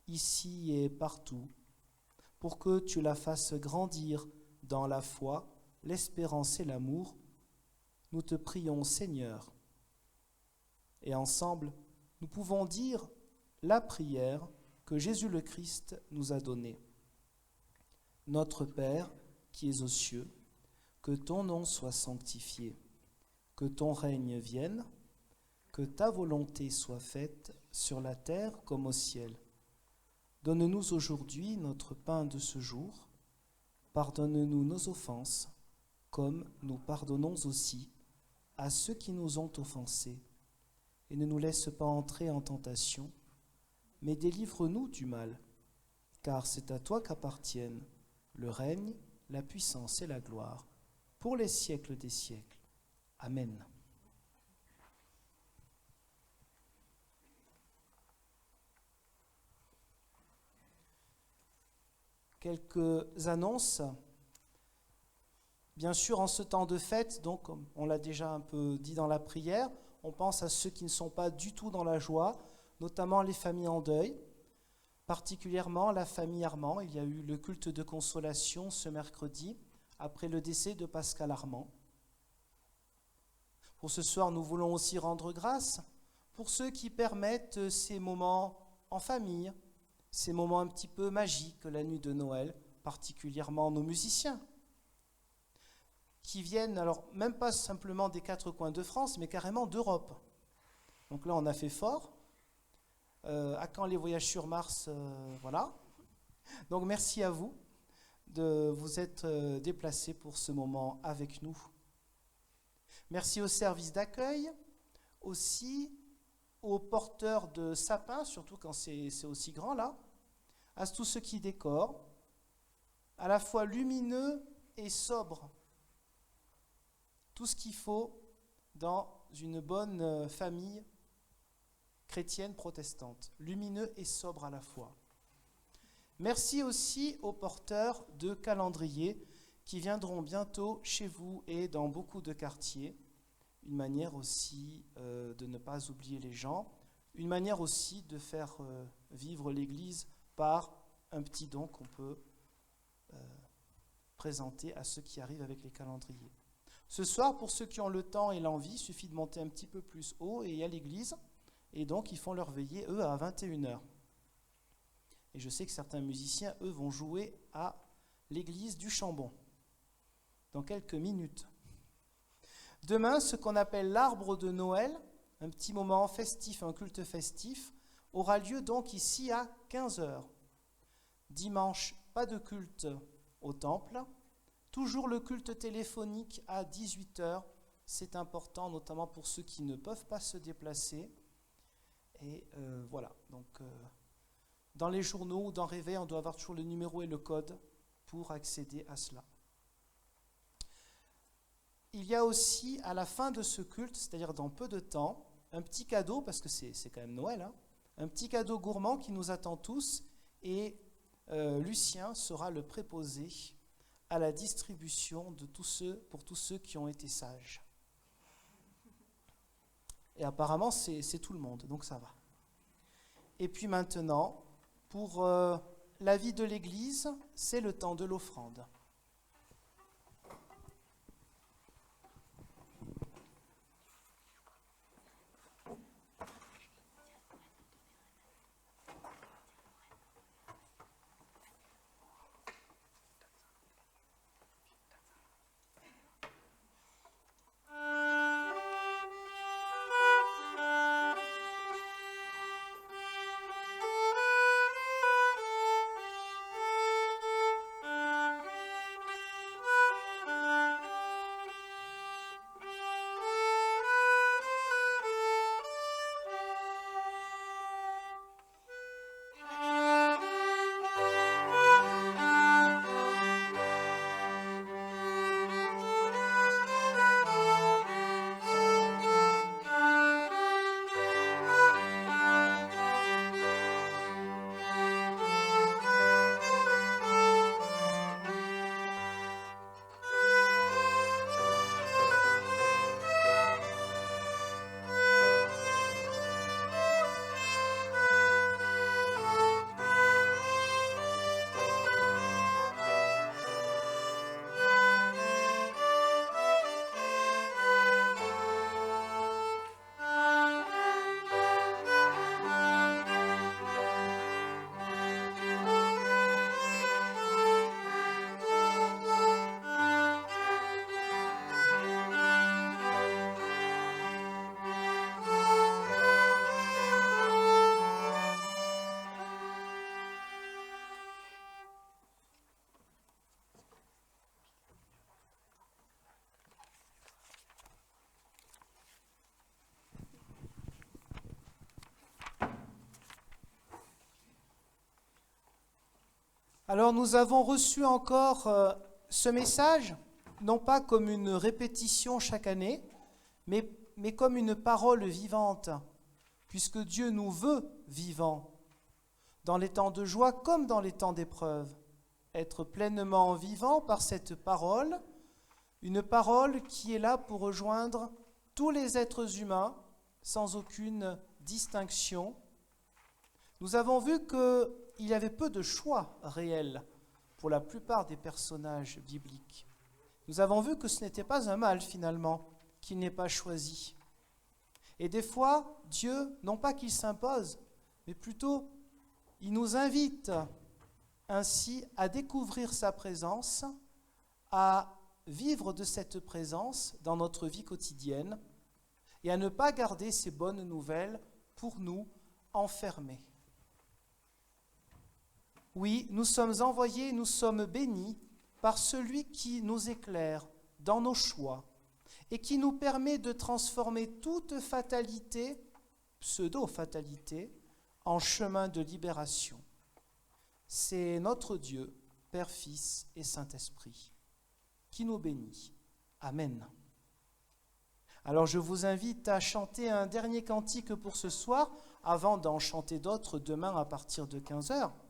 ici et partout, pour que tu la fasses grandir dans la foi, l'espérance et l'amour, nous te prions, Seigneur. Et ensemble, nous pouvons dire la prière que Jésus le Christ nous a donnée. Notre Père, qui es aux cieux, que ton nom soit sanctifié, que ton règne vienne, que ta volonté soit faite sur la terre comme au ciel. Donne-nous aujourd'hui notre pain de ce jour. Pardonne-nous nos offenses, comme nous pardonnons aussi à ceux qui nous ont offensés. Et ne nous laisse pas entrer en tentation, mais délivre-nous du mal, car c'est à toi qu'appartiennent le règne, la puissance et la gloire, pour les siècles des siècles. Amen. Quelques annonces. Bien sûr, en ce temps de fête, donc, comme on l'a déjà un peu dit dans la prière, on pense à ceux qui ne sont pas du tout dans la joie, notamment les familles en deuil, particulièrement la famille Armand. Il y a eu le culte de consolation ce mercredi, après le décès de Pascal Armand. Pour ce soir, nous voulons aussi rendre grâce pour ceux qui permettent ces moments en famille, ces moments un petit peu magiques, la nuit de Noël, particulièrement nos musiciens, qui viennent, alors même pas simplement des 4 coins de France, mais carrément d'Europe. Donc là, on a fait fort. À quand les voyages sur Mars, voilà. Donc merci à vous de vous être déplacés pour ce moment avec nous. Merci au service d'accueil, aussi aux porteurs de sapins, surtout quand c'est aussi grand là, à tous ceux qui décorent, à la fois lumineux et sobres. Tout ce qu'il faut dans une bonne famille chrétienne protestante, lumineux et sobre à la fois. Merci aussi aux porteurs de calendriers qui viendront bientôt chez vous et dans beaucoup de quartiers. Une manière aussi de ne pas oublier les gens, une manière aussi de faire vivre l'Église par un petit don qu'on peut présenter à ceux qui arrivent avec les calendriers. Ce soir, pour ceux qui ont le temps et l'envie, il suffit de monter un petit peu plus haut et il y a l'église. Et donc, ils font leur veillée, eux, à 21h. Et je sais que certains musiciens, eux, vont jouer à l'église du Chambon dans quelques minutes. Demain, ce qu'on appelle l'arbre de Noël, un petit moment festif, un culte festif, aura lieu donc ici à 15 heures. Dimanche, pas de culte au temple. Toujours le culte téléphonique à 18 heures. C'est important, notamment pour ceux qui ne peuvent pas se déplacer. Et voilà, donc dans les journaux ou dans Réveil, on doit avoir toujours le numéro et le code pour accéder à cela. Il y a aussi, à la fin de ce culte, c'est-à-dire dans peu de temps, un petit cadeau, parce que c'est quand même Noël, hein, un petit cadeau gourmand qui nous attend tous, et Lucien sera le préposé à la distribution de pour tous ceux qui ont été sages. Et apparemment, c'est tout le monde, donc ça va. Et puis maintenant, pour la vie de l'Église, c'est le temps de l'offrande. Alors nous avons reçu encore ce message, non pas comme une répétition chaque année, mais comme une parole vivante, puisque Dieu nous veut vivants, dans les temps de joie comme dans les temps d'épreuve. Être pleinement vivant par cette parole, une parole qui est là pour rejoindre tous les êtres humains, sans aucune distinction. Nous avons vu qu'il y avait peu de choix réels pour la plupart des personnages bibliques. Nous avons vu que ce n'était pas un mal finalement, qu'il n'ait pas choisi. Et des fois, Dieu, non pas qu'il s'impose, mais plutôt il nous invite ainsi à découvrir sa présence, à vivre de cette présence dans notre vie quotidienne et à ne pas garder ces bonnes nouvelles pour nous enfermer. Oui, nous sommes envoyés, nous sommes bénis par celui qui nous éclaire dans nos choix et qui nous permet de transformer toute fatalité, pseudo-fatalité, en chemin de libération. C'est notre Dieu, Père, Fils et Saint-Esprit, qui nous bénit. Amen. Alors je vous invite à chanter un dernier cantique pour ce soir, avant d'en chanter d'autres demain à partir de 15 heures. Amen.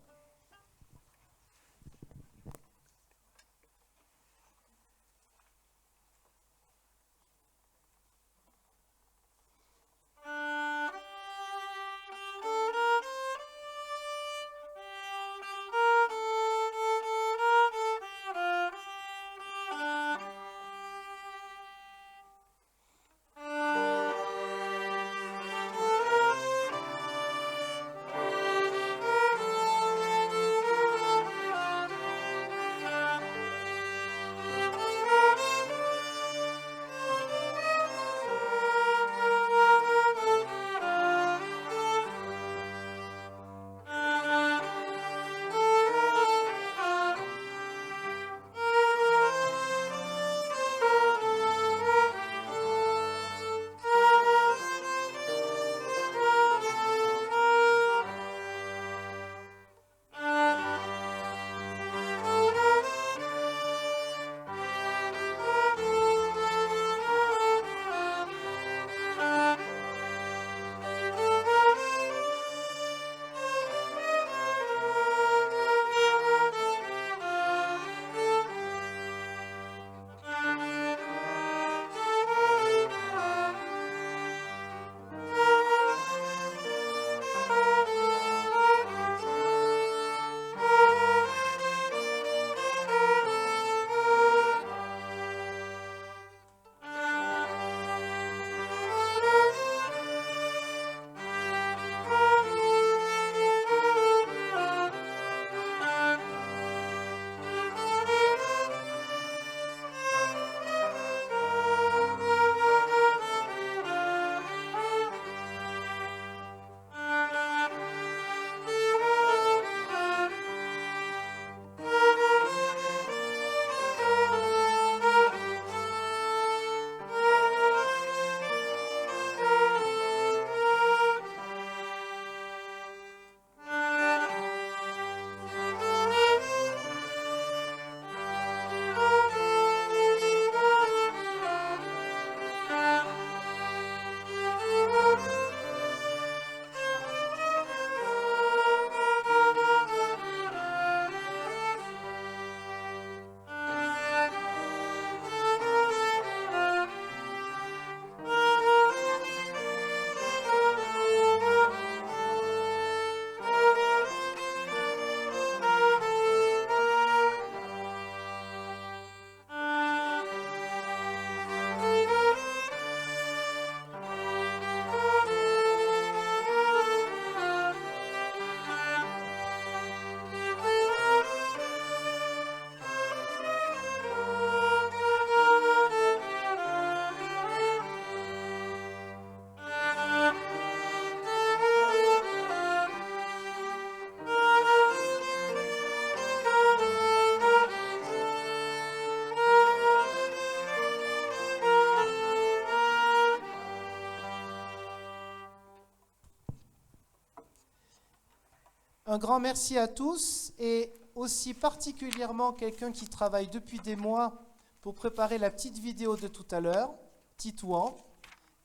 Un grand merci à tous et aussi particulièrement quelqu'un qui travaille depuis des mois pour préparer la petite vidéo de tout à l'heure, Titouan,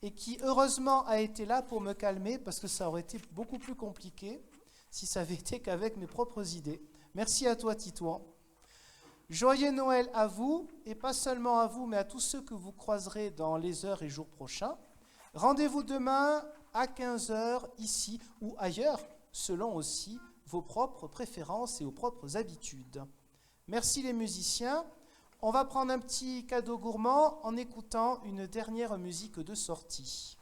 et qui heureusement a été là pour me calmer parce que ça aurait été beaucoup plus compliqué si ça avait été qu'avec mes propres idées. Merci à toi Titouan. Joyeux Noël à vous, et pas seulement à vous, mais à tous ceux que vous croiserez dans les heures et jours prochains. Rendez-vous demain à 15h ici ou ailleurs, selon aussi vos propres préférences et vos propres habitudes. Merci les musiciens. On va prendre un petit cadeau gourmand en écoutant une dernière musique de sortie.